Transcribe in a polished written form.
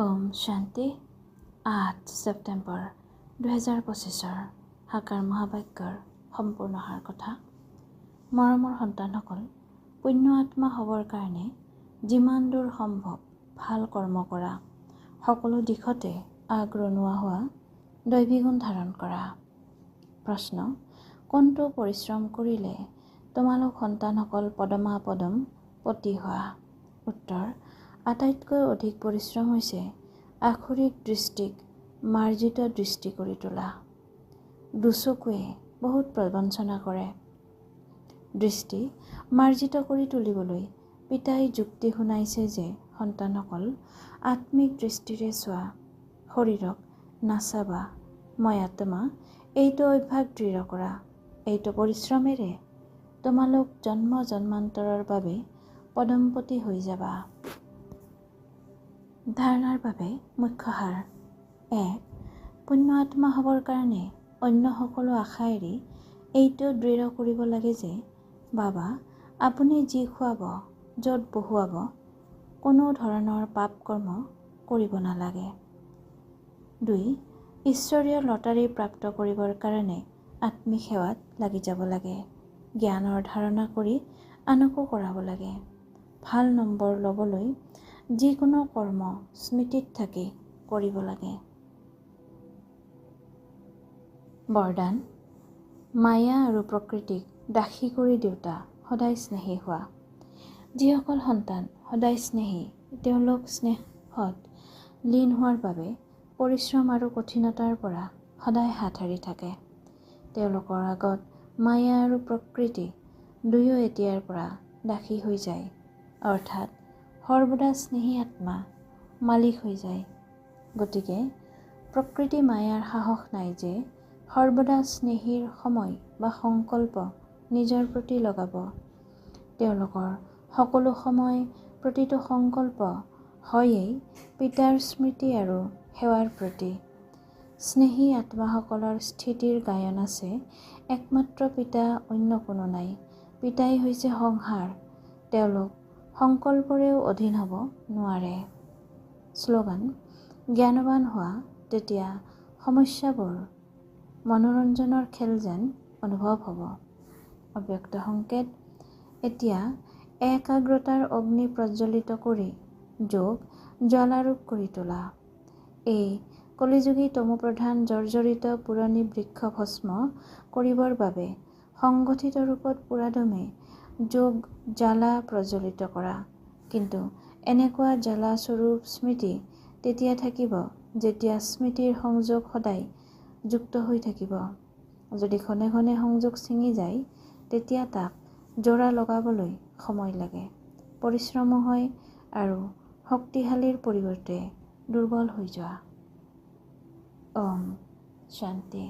ওম শান্তি 8 ছেপ্টেম্বৰ 2025 সাকাৰ মহাবাক্যৰ সম্পূৰ্ণ সাৰ কথা। মৰমৰ সন্তানসকল, পুণ্য আত্মা হ'বৰ কাৰণে যিমান দূৰ সম্ভৱ ভাল কৰ্ম কৰা, সকলো দিশতে আগ্ৰনোৱা হোৱা, দৈৱীগুণ ধাৰণ কৰা। প্ৰশ্ন: কোনটো পৰিশ্ৰম কৰিলে তোমালোক সন্তানসকল পদমাপদম পতি হোৱা? উত্তৰ: আটাইতকৈ অধিক পৰিশ্ৰম হৈছে আখৰিক দৃষ্টিক মাৰ্জিত দৃষ্টি কৰি তোলা। দুচকুৱে বহুত প্ৰবঞ্চনা কৰে। দৃষ্টি মাৰ্জিত কৰি তুলিবলৈ পিতাই যুক্তি শুনাইছে যে সন্তানসকল আত্মিক দৃষ্টিৰে চোৱা, শৰীৰক নাচাবা, মই আত্মা, এইটো অভ্যাস দৃঢ় কৰা। এইটো পৰিশ্ৰমেৰে তোমালোক জন্ম জন্মান্তৰৰ বাবে পদমপতি হৈ যাবা। ধাৰণাৰ বাবে মুখ্য সাৰ: 1. পুণ্য আত্মা হ'বৰ কাৰণে অন্য সকলো আশা এৰি এইটো দৃঢ় কৰিব লাগে যে বাবা, আপুনি যি খুৱাব, য'ত বহুৱাব, কোনো ধৰণৰ পাপ কৰ্ম কৰিব নালাগে। 2. ঈশ্বৰীয় লটাৰী প্ৰাপ্ত কৰিবৰ কাৰণে আত্মিক সেৱাত লাগি যাব লাগে। জ্ঞানৰ ধাৰণা কৰি আনকো কৰাব লাগে। ভাল নম্বৰ ল'বলৈ যিকোনো কৰ্ম স্মৃতিত থাকি কৰিব লাগে। বৰদান: মায়া আৰু প্ৰকৃতিক দাসী কৰি দেউতা সদায় স্নেহী হোৱা। যিসকল সন্তান সদায় স্নেহী, তেওঁলোক স্নেহত লীন হোৱাৰ বাবে পৰিশ্ৰম আৰু কঠিনতাৰ পৰা সদায় হাত সাৰি থাকে। তেওঁলোকৰ আগত মায়া আৰু প্ৰকৃতি দুয়ো এতিয়াৰ পৰা দাসী হৈ যায়, অৰ্থাৎ সৰ্বদা স্নেহী আত্মা মালিক হৈ যায়। গতিকে প্ৰকৃতি মায়াৰ সাহস নাই যে সৰ্বদা স্নেহীৰ সময় বা সংকল্প নিজৰ প্ৰতি লগাব। তেওঁলোকৰ সকলো সময়, প্ৰতিটো সংকল্প হয়েই পিতাৰ স্মৃতি আৰু সেৱাৰ প্ৰতি। স্নেহী আত্মাসকলৰ স্থিতিৰ গায়ন আছে, একমাত্ৰ পিতা, অন্য কোনো নাই। পিতাই হৈছে সংসাৰ, তেওঁলোক সংকল্পৰেও অধীন হ'ব নোৱাৰে। শ্লোগান: জ্ঞানৱান হোৱা, তেতিয়া সমস্যাবোৰ মনোৰঞ্জনৰ খেল যেন অনুভৱ হ'ব। অব্যক্ত সংকেত: এতিয়া একাগ্ৰতাৰ অগ্নি প্ৰজ্বলিত কৰি যোগ জ্বালাৰূপ কৰি তোলা। এই কলিযুগী তমোপ্ৰধান জৰ্জৰিত পুৰণি বৃক্ষ ভস্ম কৰিবৰ বাবে সংগঠিত ৰূপত পুৰাদমে যোগ জ্বালা প্ৰজ্বলিত কৰা। কিন্তু এনেকুৱা জ্বালা-স্বৰূপ স্মৃতি তেতিয়া থাকিব যেতিয়া স্মৃতিৰ সংযোগ সদায় যুক্ত হৈ থাকিব। যদি ঘনে ঘনে সংযোগ ছিঙি যায়, তেতিয়া তাক জোৰা লগাবলৈ সময় লাগে, পৰিশ্ৰমো হয় আৰু শক্তিশালীৰ পৰিৱৰ্তে দুৰ্বল হৈ যোৱা। ওম শান্তি।